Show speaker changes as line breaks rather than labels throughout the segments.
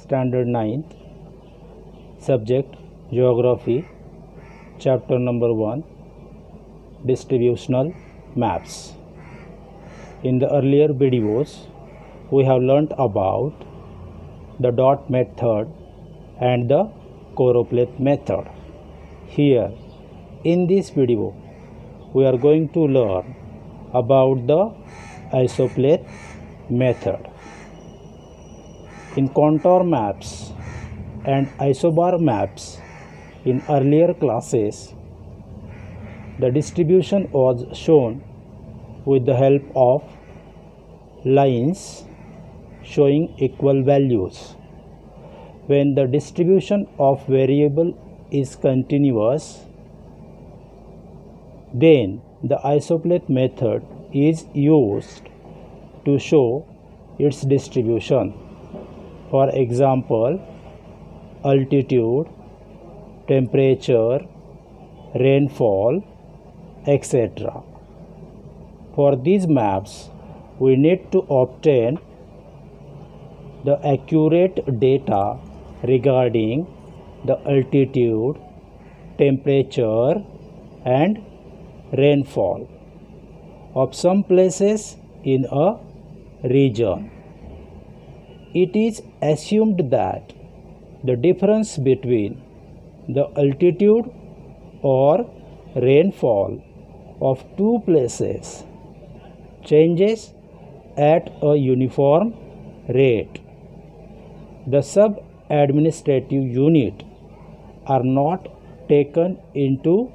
Standard 9th, Subject Geography, Chapter number 1, Distributional Maps. In the earlier videos, we have learnt about the dot method and the choropleth method. Here, in this video, we are going to learn about the isopleth method. In contour maps and isobar maps in earlier classes, the distribution was shown with the help of lines showing equal values. When the distribution of variable is continuous, then the isopleth method is used to show its distribution. For example, altitude, temperature, rainfall, etc. For these maps, we need to obtain the accurate data regarding the altitude, temperature, and rainfall of some places in a region. It is assumed that the difference between the altitude or rainfall of two places changes at a uniform rate. The sub-administrative unit are not taken into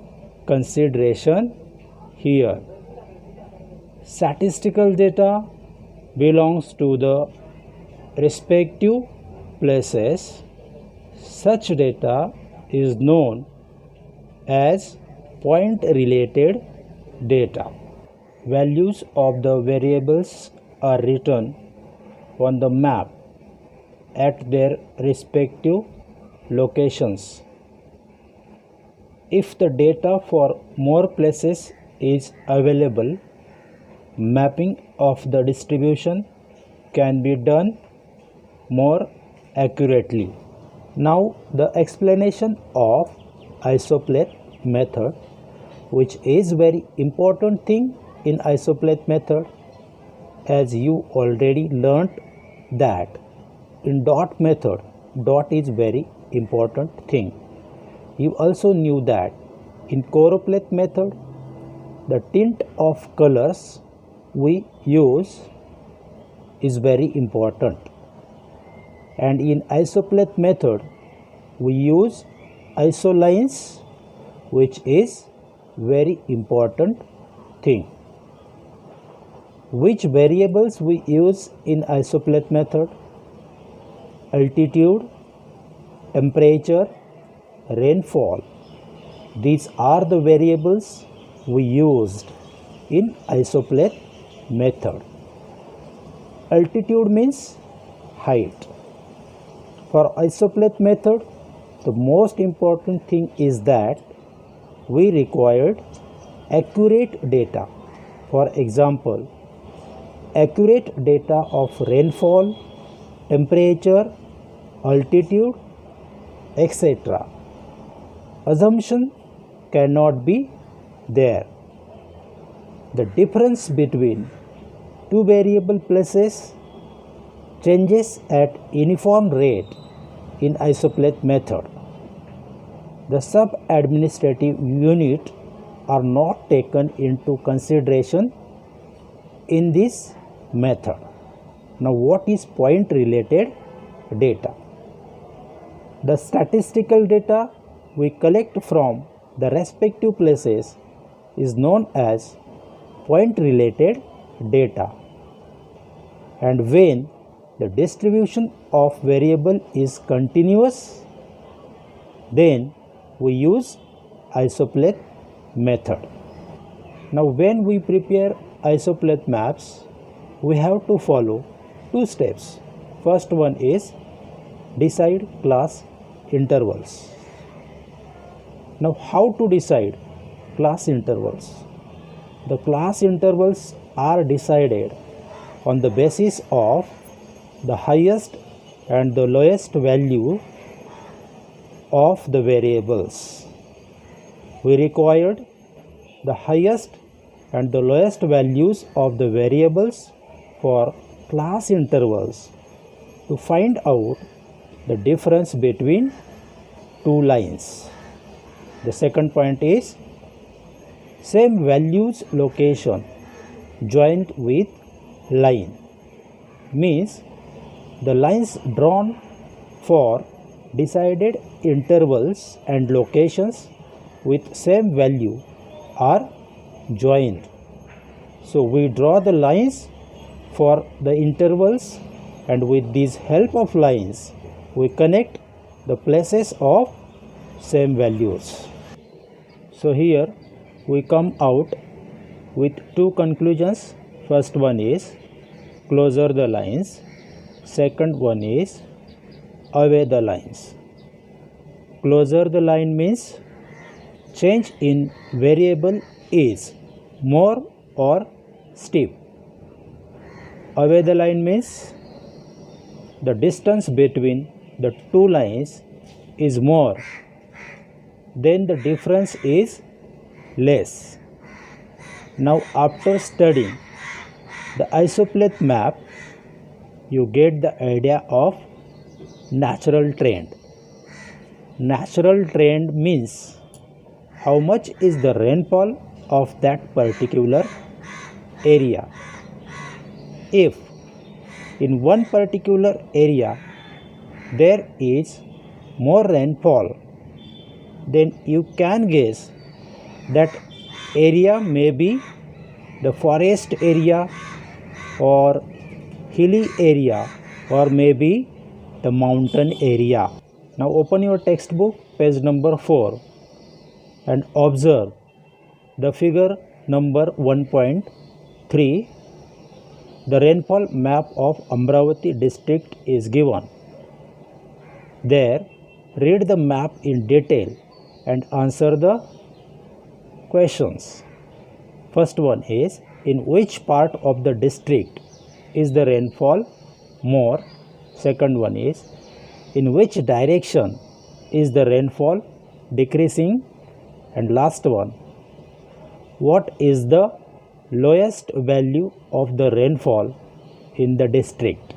consideration here. Statistical data belongs to the respective places. Such data is known as point-related data. Values of the variables are written on the map at their respective locations. If the data for more places is available, mapping of the distribution can be done more accurately. Now the explanation of isopleth method, which is very important thing in isopleth method, as you already learnt that in dot method, dot is very important thing. You also knew that in choropleth method, the tint of colors we use is very important. And in isopleth method, we use isolines, which is very important thing. Which variables we use in isopleth method? Altitude, temperature, rainfall. These are the variables we used in isopleth method. Altitude means height. For isopleth method, the most important thing is that we required accurate data. For example, accurate data of rainfall, temperature, altitude, etc. Assumption cannot be there. The difference between two variable places changes at uniform rate in isopleth method. The sub-administrative unit are not taken into consideration in this method. Now, what is point-related data? The statistical data we collect from the respective places is known as point-related data. And when the distribution of variable is continuous, then we use isopleth method. Now, when we prepare isopleth maps, we have to follow two steps. First one is decide class intervals. Now, how to decide class intervals? The class intervals are decided on the basis of the highest and the lowest value of the variables. We required the highest and the lowest values of the variables for class intervals to find out the difference between two lines. The second point is same values location joined with line, means the lines drawn for decided intervals and locations with same value are joined. So we draw the lines for the intervals, and with this help of lines we connect the places of same values. So here we come out with two conclusions. First one is closer the lines, second one is away the lines. Closer the line means change in variable is more or steep. Away the line means the distance between the two lines is more, then the difference is less. Now after studying the isopleth map, you get the idea of natural trend. Natural trend means how much is the rainfall of that particular area. If in one particular area there is more rainfall, then you can guess that area may be the forest area or hilly area or maybe the mountain area. Now open your textbook, page number 4, and observe the figure number 1.3. The rainfall map of Amravati district is given. There, read the map in detail and answer the questions. First one is, in which part of the district is the rainfall more? Second one is, in which direction is the rainfall decreasing? And last one, what is the lowest value of the rainfall in the district?